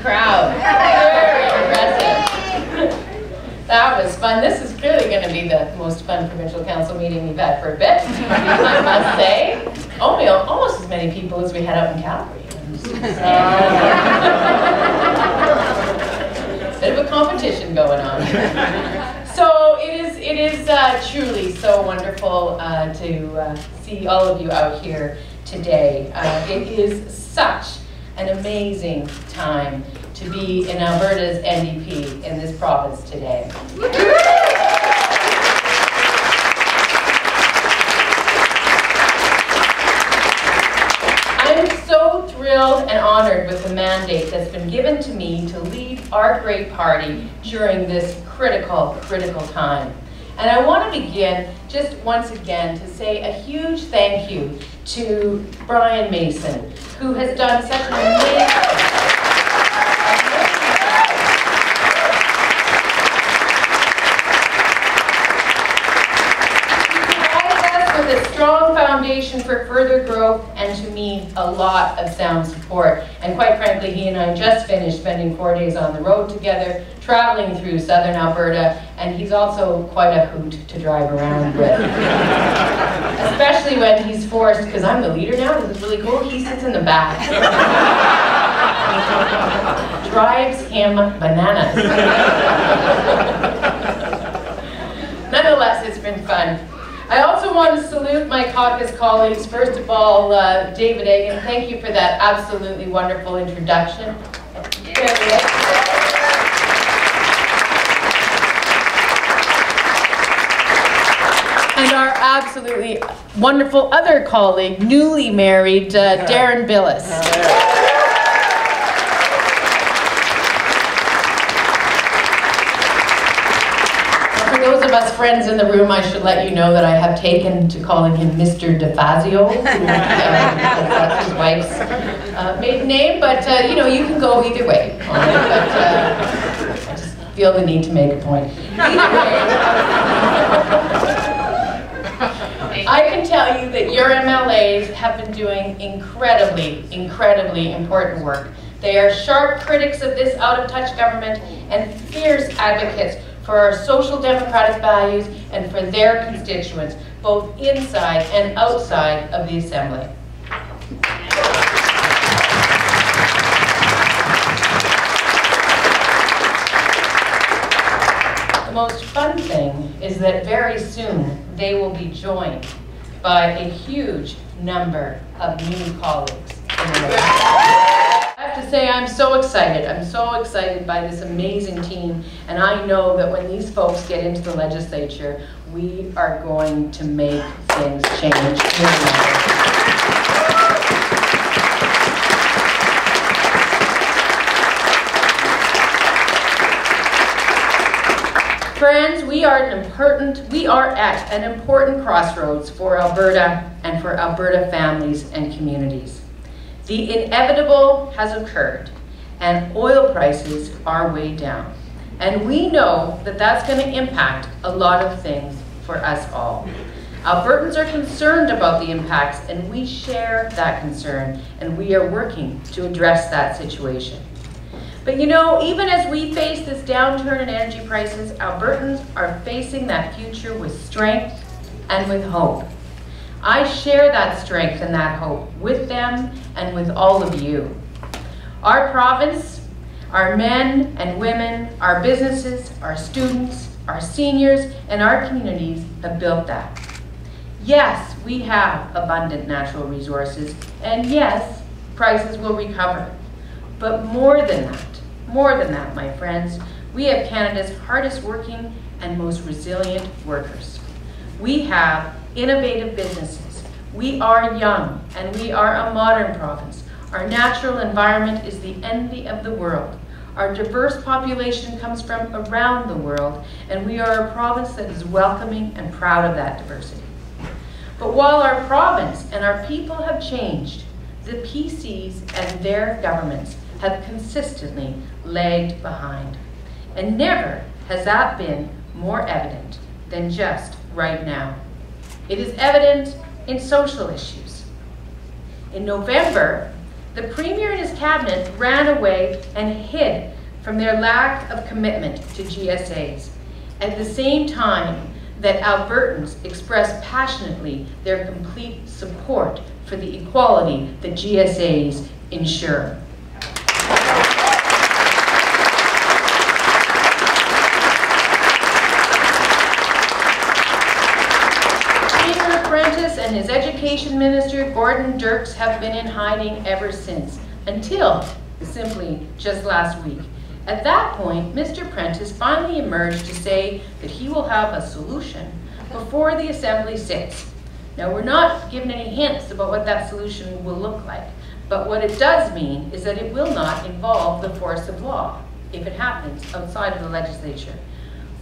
crowd. Very impressive. That was fun. This is clearly going to be the most fun provincial council meeting we've had for a bit, I must say. Almost as many people as we had out in Calgary. Bit of a competition going on. So it is truly so wonderful to see all of you out here today. It is such an amazing time to be in Alberta's NDP in this province today. I'm so thrilled and honored with the mandate that's been given to me to lead our great party during this critical time. And I want to begin just once again to say a huge thank you to Brian Mason, who has done such an amazing a strong foundation for further growth, and to me, a lot of sound support. And quite frankly, he and I just finished spending 4 days on the road together, traveling through southern Alberta, and he's also quite a hoot to drive around with. Especially when he's forced, because I'm the leader now, this is really cool, he sits in the back. Drives him bananas. Nonetheless, it's been fun. I also want to salute my caucus colleagues. First of all, David Egan, thank you for that absolutely wonderful introduction. And our absolutely wonderful other colleague, newly married, Darren Billis. For those of us friends in the room, I should let you know that I have taken to calling him Mr. DeFazio, because that's his wife's maiden name, but you know, you can go either way on it, but I just feel the need to make a point. Either way, I can tell you that your MLAs have been doing incredibly important work. They are sharp critics of this out-of-touch government and fierce advocates for our social democratic values and for their constituents, both inside and outside of the Assembly. The most fun thing is that very soon they will be joined by a huge number of new colleagues. I have to say I'm so excited. I'm so excited by this amazing team, and I know that when these folks get into the legislature, we are going to make things change. Friends, we are at an important crossroads for Alberta and for Alberta families and communities. The inevitable has occurred, and oil prices are way down. And we know that that's going to impact a lot of things for us all. Albertans are concerned about the impacts, and we share that concern, and we are working to address that situation. But you know, even as we face this downturn in energy prices, Albertans are facing that future with strength and with hope. I share that strength and that hope with them and with all of you. Our province, our men and women, our businesses, our students, our seniors, and our communities have built that. Yes, we have abundant natural resources, and yes, prices will recover. But more than that, my friends, we have Canada's hardest working and most resilient workers. We have innovative businesses. We are young, and we are a modern province. Our natural environment is the envy of the world. Our diverse population comes from around the world, and we are a province that is welcoming and proud of that diversity. But while our province and our people have changed, the PCs and their governments have consistently lagged behind. And never has that been more evident than just right now. It is evident in social issues. In November, The Premier and his cabinet ran away and hid from their lack of commitment to GSAs, at the same time that Albertans expressed passionately their complete support for the equality that GSAs ensure. And his education minister, Gordon Dirks, have been in hiding ever since, until simply just last week. At that point, Mr. Prentice finally emerged to say that he will have a solution before the Assembly sits. Now, we're not given any hints about what that solution will look like, but what it does mean is that it will not involve the force of law if it happens outside of the legislature.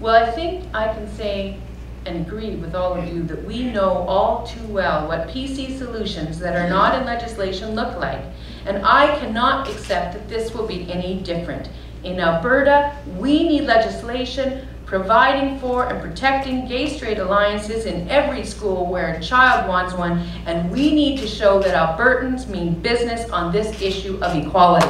Well, I think I can say and agree with all of you that we know all too well what PC solutions that are not in legislation look like. And I cannot accept that this will be any different. In Alberta, we need legislation providing for and protecting gay-straight alliances in every school where a child wants one, and we need to show that Albertans mean business on this issue of equality.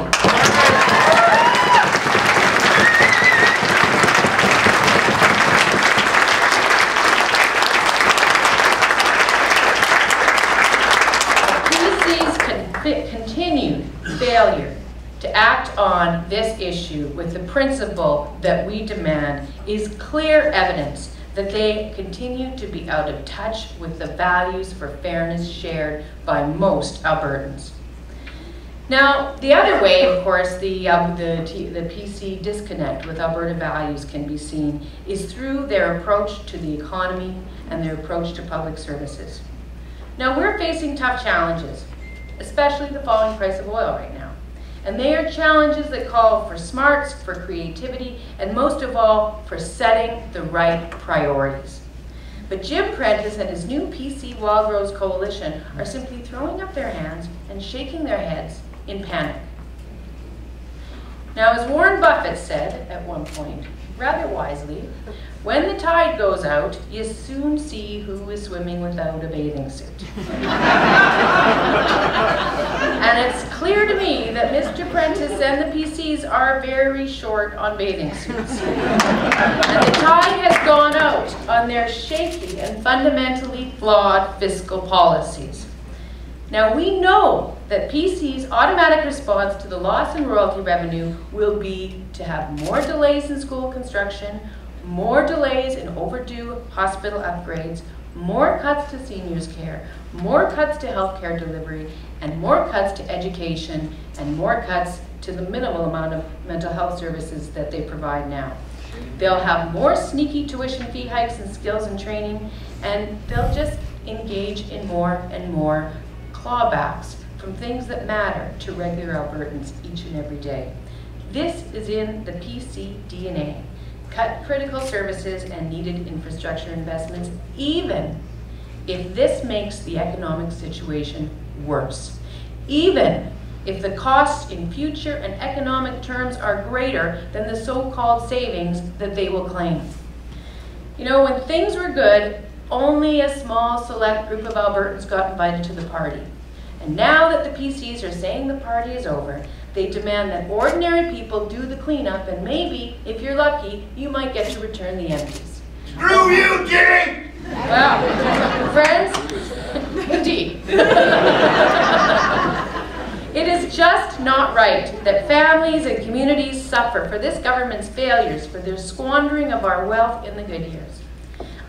Continued failure to act on this issue with the principle that we demand is clear evidence that they continue to be out of touch with the values for fairness shared by most Albertans. Now, the other way, of course, the PC disconnect with Alberta values can be seen is through their approach to the economy and their approach to public services. Now, we're facing tough challenges, especially the falling price of oil right now. And they are challenges that call for smarts, for creativity, and most of all, for setting the right priorities. But Jim Prentice and his new PC Wildrose Coalition are simply throwing up their hands and shaking their heads in panic. Now, as Warren Buffett said at one point, rather wisely, when the tide goes out, you soon see who is swimming without a bathing suit. And it's clear to me that Mr. Prentice and the PCs are very short on bathing suits. And the tide has gone out on their shaky and fundamentally flawed fiscal policies. Now, we know that PC's automatic response to the loss in royalty revenue will be to have more delays in school construction, more delays in overdue hospital upgrades, more cuts to seniors' care, more cuts to healthcare delivery, and more cuts to education, and more cuts to the minimal amount of mental health services that they provide now. They'll have more sneaky tuition fee hikes in skills and training, and they'll just engage in more and more clawbacks from things that matter to regular Albertans each and every day. This is in the PC DNA. Cut critical services and needed infrastructure investments, even if this makes the economic situation worse. Even if the costs in future and economic terms are greater than the so-called savings that they will claim. You know, when things were good, only a small select group of Albertans got invited to the party. And now that the PCs are saying the party is over, they demand that ordinary people do the cleanup, and maybe, if you're lucky, you might get to return the empties. Screw you, Jimmy! Well, friends, indeed. It is just not right that families and communities suffer for this government's failures, for their squandering of our wealth in the good years.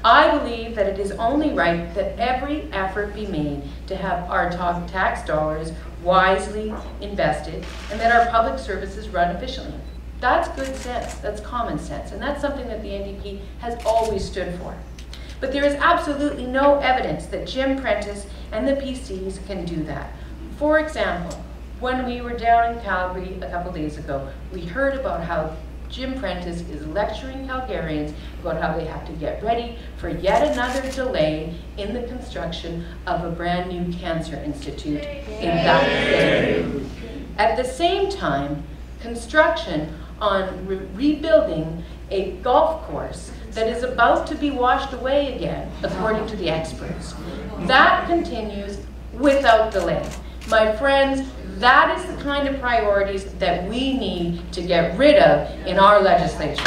I believe that it is only right that every effort be made to have our tax dollars wisely invested and that our public services run efficiently. That's good sense, that's common sense, and that's something that the NDP has always stood for. But there is absolutely no evidence that Jim Prentice and the PCs can do that. For example, when we were down in Calgary a couple days ago, we heard about how Jim Prentice is lecturing Calgarians about how they have to get ready for yet another delay in the construction of a brand new cancer institute in that city. At the same time, construction on rebuilding a golf course that is about to be washed away again, according to the experts. That continues without delay. My friends, That is the kind of priorities that we need to get rid of in our legislature.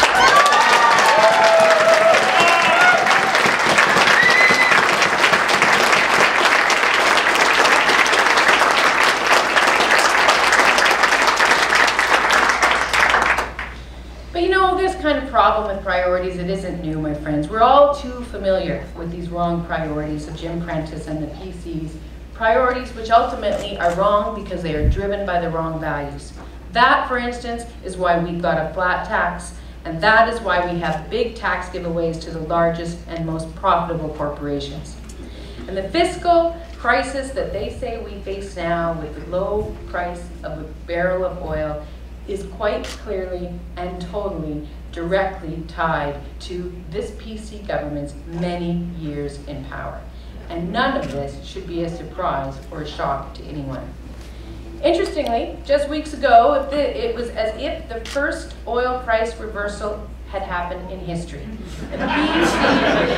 But you know, this kind of problem with priorities, it isn't new, my friends. We're all too familiar with these wrong priorities of Jim Prentice and the PCs. Priorities which ultimately are wrong because they are driven by the wrong values. That, for instance, is why we've got a flat tax, and that is why we have big tax giveaways to the largest and most profitable corporations. And the fiscal crisis that they say we face now with the low price of a barrel of oil is quite clearly and totally directly tied to this PC government's many years in power. And none of this should be a surprise or a shock to anyone. Interestingly, just weeks ago, it was as if the first oil price reversal had happened in history. The PC,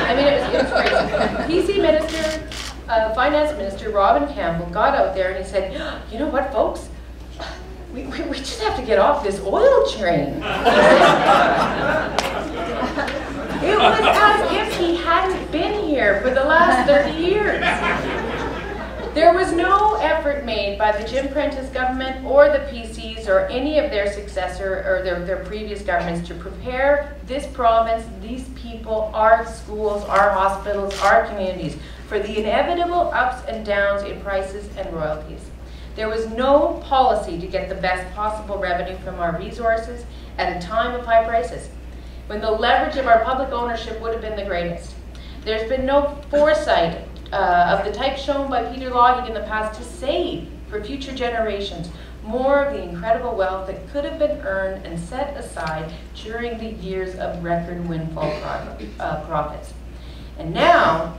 I mean, it was crazy. PC minister, finance minister, Robin Campbell, got out there and he said, you know what, folks? We just have to get off this oil train. It was as if he hadn't been here for the last 30 years. There was no effort made by the Jim Prentice government or the PCs or any of their successor or their previous governments to prepare this province, these people, our schools, our hospitals, our communities for the inevitable ups and downs in prices and royalties. There was no policy to get the best possible revenue from our resources at a time of high prices, when the leverage of our public ownership would have been the greatest. There's been no foresight of the type shown by Peter Lougheed in the past to save for future generations more of the incredible wealth that could have been earned and set aside during the years of record windfall profits. And now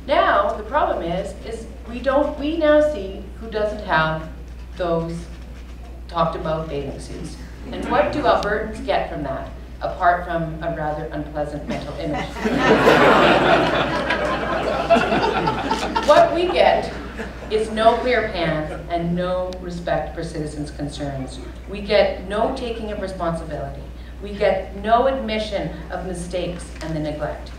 the problem is we now see who doesn't have those talked about bathing suits. And what do Albertans get from that, apart from a rather unpleasant mental image? What we get is no clear plan and no respect for citizens' concerns. We get no taking of responsibility. We get no admission of mistakes and the neglect.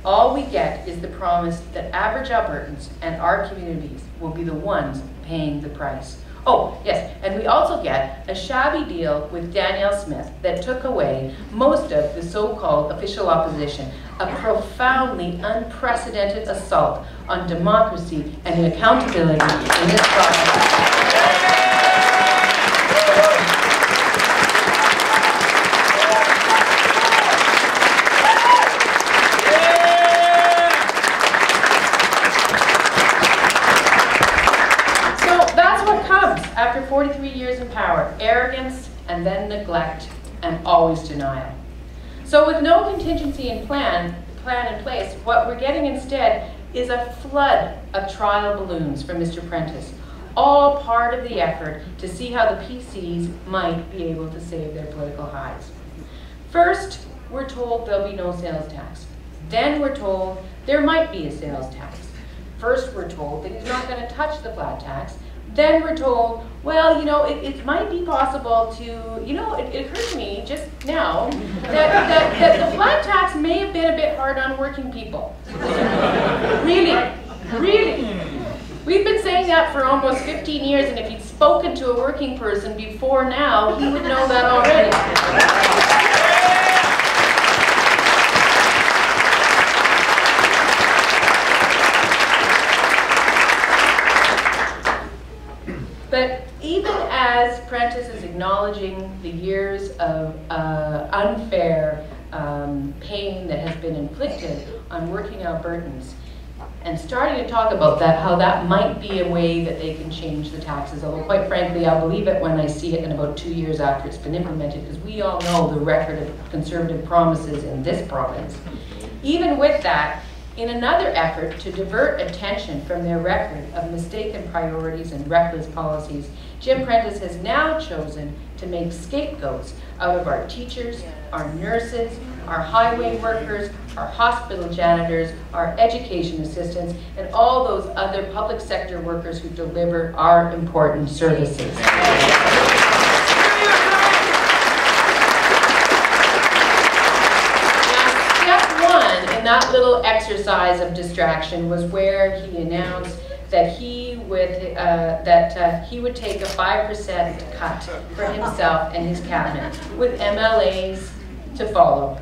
All we get is the promise that average Albertans and our communities will be the ones paying the price. Oh, yes, and we also get a shabby deal with Danielle Smith that took away most of the so-called official opposition, a profoundly unprecedented assault on democracy and accountability in this province. After 43 years in power, arrogance and then neglect and always denial. So with no contingency and plan in place, what we're getting instead is a flood of trial balloons from Mr. Prentice, all part of the effort to see how the PCs might be able to save their political hides. First, we're told there'll be no sales tax. Then we're told there might be a sales tax. First, we're told that he's not going to touch the flat tax. Then we're told, well, you know, it might be possible to, you know, it occurred to me just now that the flat tax may have been a bit hard on working people. Really. We've been saying that for almost 15 years, and if you'd spoken to a working person before now, he would know that already. But even as Prentice is acknowledging the years of unfair pain that has been inflicted on working Albertans, and starting to talk about that, how that might be a way that they can change the taxes, although quite frankly, I'll believe it when I see it in about 2 years after it's been implemented, because we all know the record of Conservative promises in this province. Even with that, in another effort to divert attention from their record of mistaken priorities and reckless policies, Jim Prentice has now chosen to make scapegoats out of our teachers, our nurses, our highway workers, our hospital janitors, our education assistants, and all those other public sector workers who deliver our important services. That little exercise of distraction was where he announced that he would take a 5% cut for himself and his cabinet, with MLAs to follow.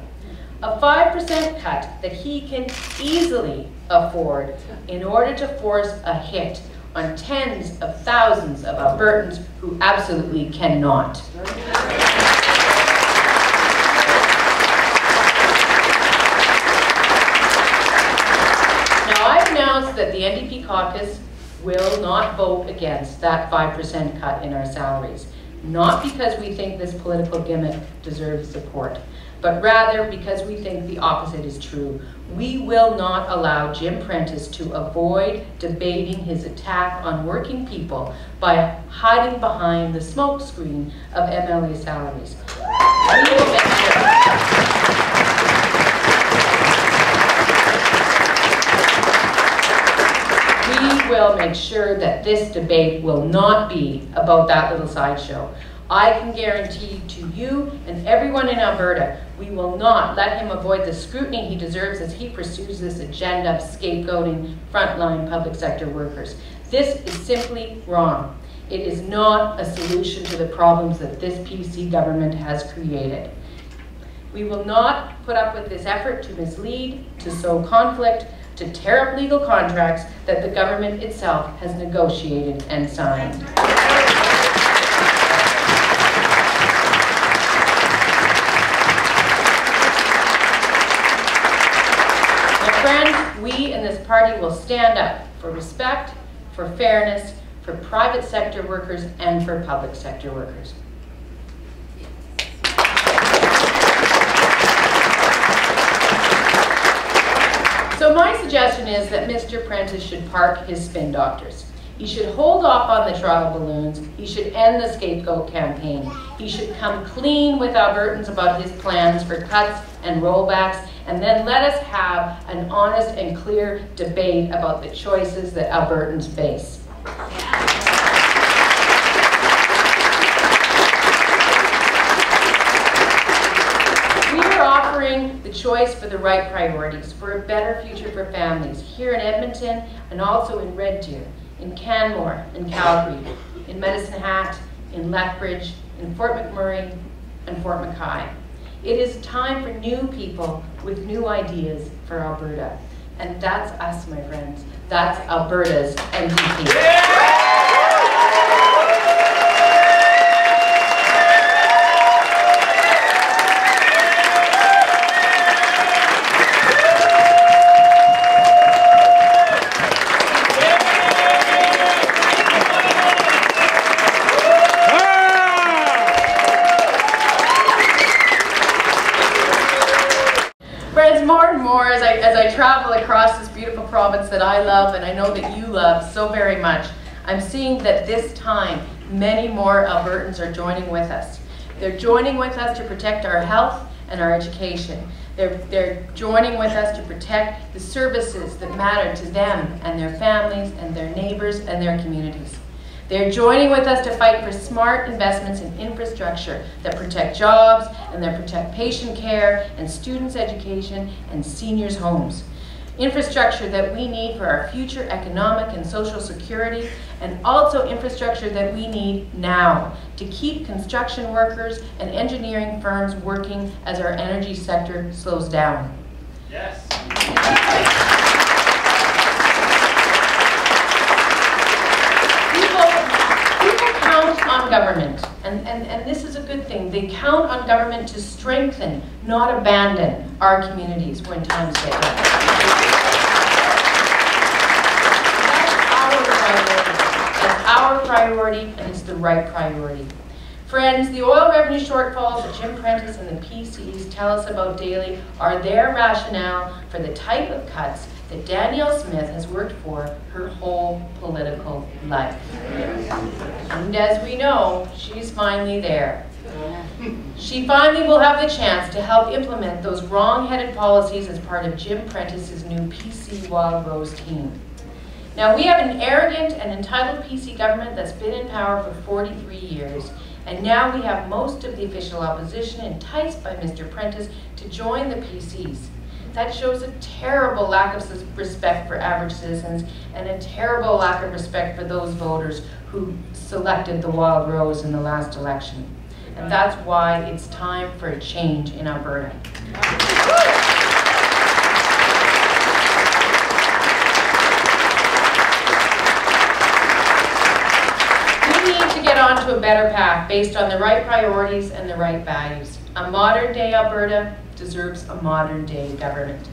A 5% cut that he can easily afford in order to force a hit on tens of thousands of Albertans who absolutely cannot. Announced that the NDP caucus will not vote against that 5% cut in our salaries, not because we think this political gimmick deserves support, but rather because we think the opposite is true. We will not allow Jim Prentice to avoid debating his attack on working people by hiding behind the smokescreen of MLA salaries. We will make sure will make sure that this debate will not be about that little sideshow. I can guarantee to you and everyone in Alberta, we will not let him avoid the scrutiny he deserves as he pursues this agenda of scapegoating frontline public sector workers. This is simply wrong. It is not a solution to the problems that this PC government has created. We will not put up with this effort to mislead, to sow conflict, to tear up legal contracts that the government itself has negotiated and signed. My friends, we in this party will stand up for respect, for fairness, for private sector workers, and for public sector workers. So my suggestion is that Mr. Prentice should park his spin doctors. He should hold off on the trial balloons. He should end the scapegoat campaign. He should come clean with Albertans about his plans for cuts and rollbacks, and then let us have an honest and clear debate about the choices that Albertans face. The choice for the right priorities, for a better future for families here in Edmonton and also in Red Deer, in Canmore, in Calgary, in Medicine Hat, in Lethbridge, in Fort McMurray, and Fort McKay. It is time for new people with new ideas for Alberta. And that's us, my friends. That's Alberta's NDP. Yeah! As I travel across this beautiful province that I love and I know that you love so very much, I'm seeing that this time many more Albertans are joining with us. They're joining with us to protect our health and our education. They're joining with us to protect the services that matter to them and their families and their neighbors and their communities. They're joining with us to fight for smart investments in infrastructure that protect jobs and that protect patient care and students' education and seniors' homes. Infrastructure that we need for our future economic and social security, and also infrastructure that we need now to keep construction workers and engineering firms working as our energy sector slows down. Yes. People count on government, and this is a good thing. They count on government to strengthen, not abandon, our communities when times get tough. That's our priority, and it's the right priority. Friends, the oil revenue shortfalls that Jim Prentice and the PCs tell us about daily are their rationale for the type of cuts that Danielle Smith has worked for her whole political life. And as we know, she's finally there. She finally will have the chance to help implement those wrong-headed policies as part of Jim Prentice's new PC Wild Rose team. Now, we have an arrogant and entitled PC government that's been in power for 43 years, and now we have most of the official opposition enticed by Mr. Prentice to join the PCs. That shows a terrible lack of respect for average citizens and a terrible lack of respect for those voters who selected the Wild Rose in the last election. And that's why it's time for a change in Alberta. We need to get onto a better path based on the right priorities and the right values. A modern-day Alberta deserves a modern-day government.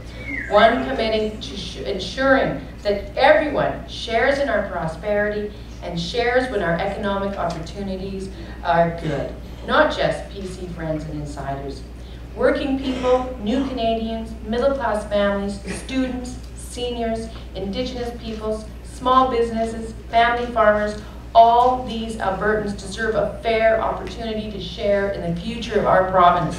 One committing to ensuring that everyone shares in our prosperity and shares when our economic opportunities are good. Not just PC friends and insiders. Working people, new Canadians, middle-class families, students, seniors, Indigenous peoples, small businesses, family farmers, all these Albertans deserve a fair opportunity to share in the future of our province.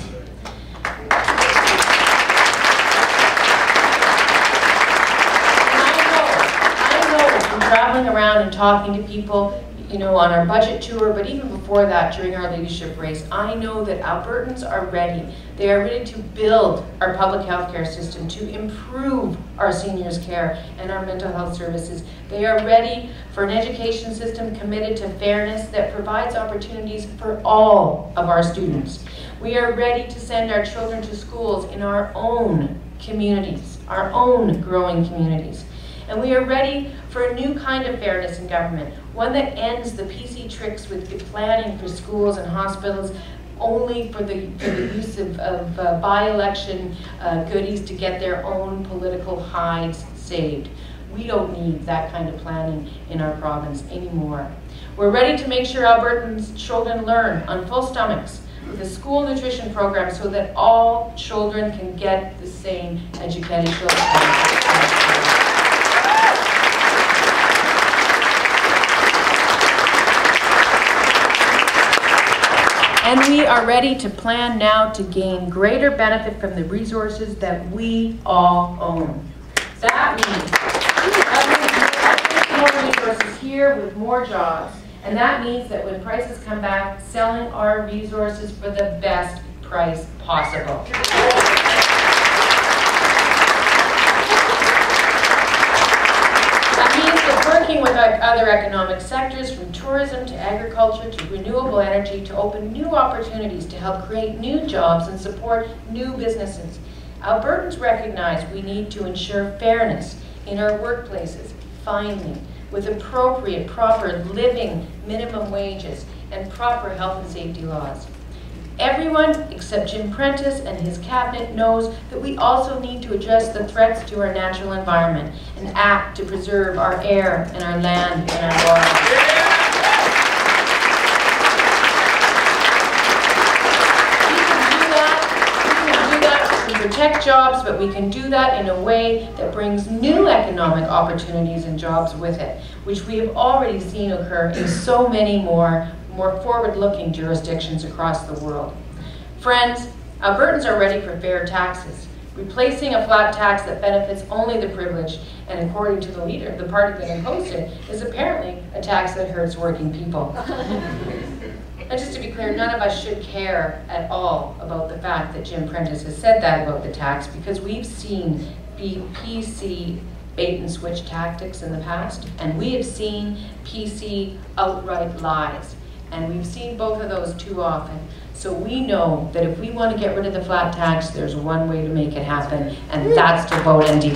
I know from traveling around and talking to people, you know, on our budget tour, but even before that, during our leadership race, I know that Albertans are ready. They are ready to build our public health care system, to improve our seniors' care and our mental health services. They are ready for an education system committed to fairness that provides opportunities for all of our students. We are ready to send our children to schools in our own communities, our own growing communities. And we are ready for a new kind of fairness in government, one that ends the PC tricks with the planning for schools and hospitals only for the use of by-election goodies to get their own political hides saved. We don't need that kind of planning in our province anymore. We're ready to make sure Albertans' children learn on full stomachs with a school nutrition program so that all children can get the same educational And we are ready to plan now to gain greater benefit from the resources that we all own. That means more resources here with more jobs. And that means that when prices come back, selling our resources for the best price possible. Working with other economic sectors, from tourism to agriculture to renewable energy, to open new opportunities to help create new jobs and support new businesses. Albertans recognize we need to ensure fairness in our workplaces, finally, with appropriate, proper living minimum wages and proper health and safety laws. Everyone except Jim Prentice and his cabinet knows that we also need to address the threats to our natural environment and act to preserve our air and our land and our water. We can do that to protect jobs, but we can do that in a way that brings new economic opportunities and jobs with it, which we have already seen occur in so many more forward-looking jurisdictions across the world. Friends, Albertans are ready for fair taxes. Replacing a flat tax that benefits only the privileged, and according to the leader of the party that imposed it, is apparently a tax that hurts working people. And just to be clear, none of us should care at all about the fact that Jim Prentice has said that about the tax, because we've seen PC bait-and-switch tactics in the past, and we have seen PC outright lies. And we've seen both of those too often. So we know that if we want to get rid of the flat tax, there's one way to make it happen, and that's to vote NDP.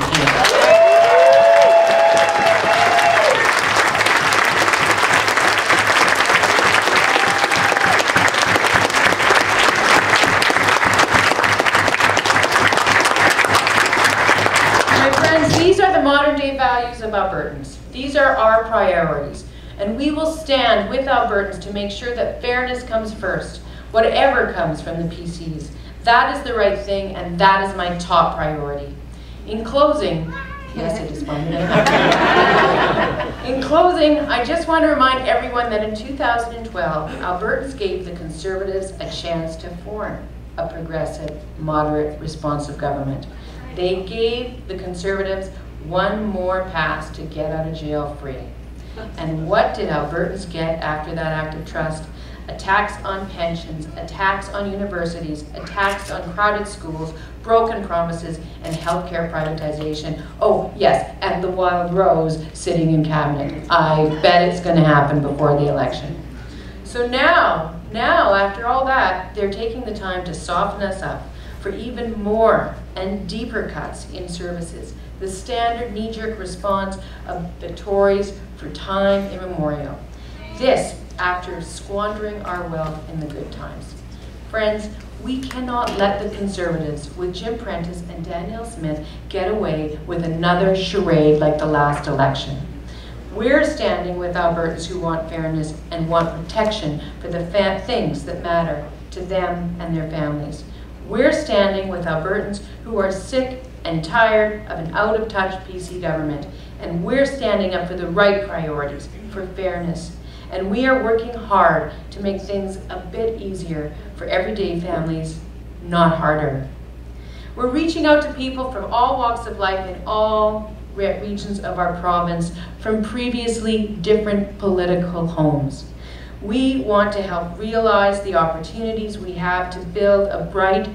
My friends, these are the modern-day values of Albertans. These are our priorities. And we will stand with Albertans to make sure that fairness comes first, whatever comes from the PCs. That is the right thing, and that is my top priority. In closing, Yes, it is fun. In closing, I just want to remind everyone that in 2012, Albertans gave the Conservatives a chance to form a progressive, moderate, responsive government. They gave the Conservatives one more pass to get out of jail free. And what did Albertans get after that act of trust? A tax on pensions, a tax on universities, a tax on crowded schools, broken promises, and healthcare privatization. Oh, yes, and the wild rose sitting in cabinet. I bet it's going to happen before the election. So now, after all that, they're taking the time to soften us up for even more and deeper cuts in services. The standard knee-jerk response of the Tories for time immemorial. This after squandering our wealth in the good times. Friends, we cannot let the Conservatives, with Jim Prentice and Danielle Smith, get away with another charade like the last election. We're standing with Albertans who want fairness and want protection for the things that matter to them and their families. We're standing with Albertans who are sick and tired of an out-of-touch PC government, and we're standing up for the right priorities, for fairness. And we are working hard to make things a bit easier for everyday families, not harder. We're reaching out to people from all walks of life in all regions of our province, from previously different political homes. We want to help realize the opportunities we have to build a bright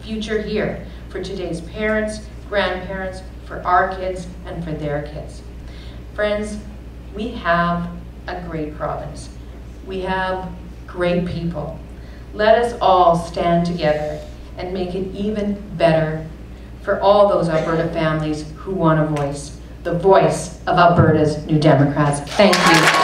future here for today's parents, grandparents, for our kids, and for their kids. Friends, we have a great province. We have great people. Let us all stand together and make it even better for all those Alberta families who want a voice, the voice of Alberta's New Democrats. Thank you.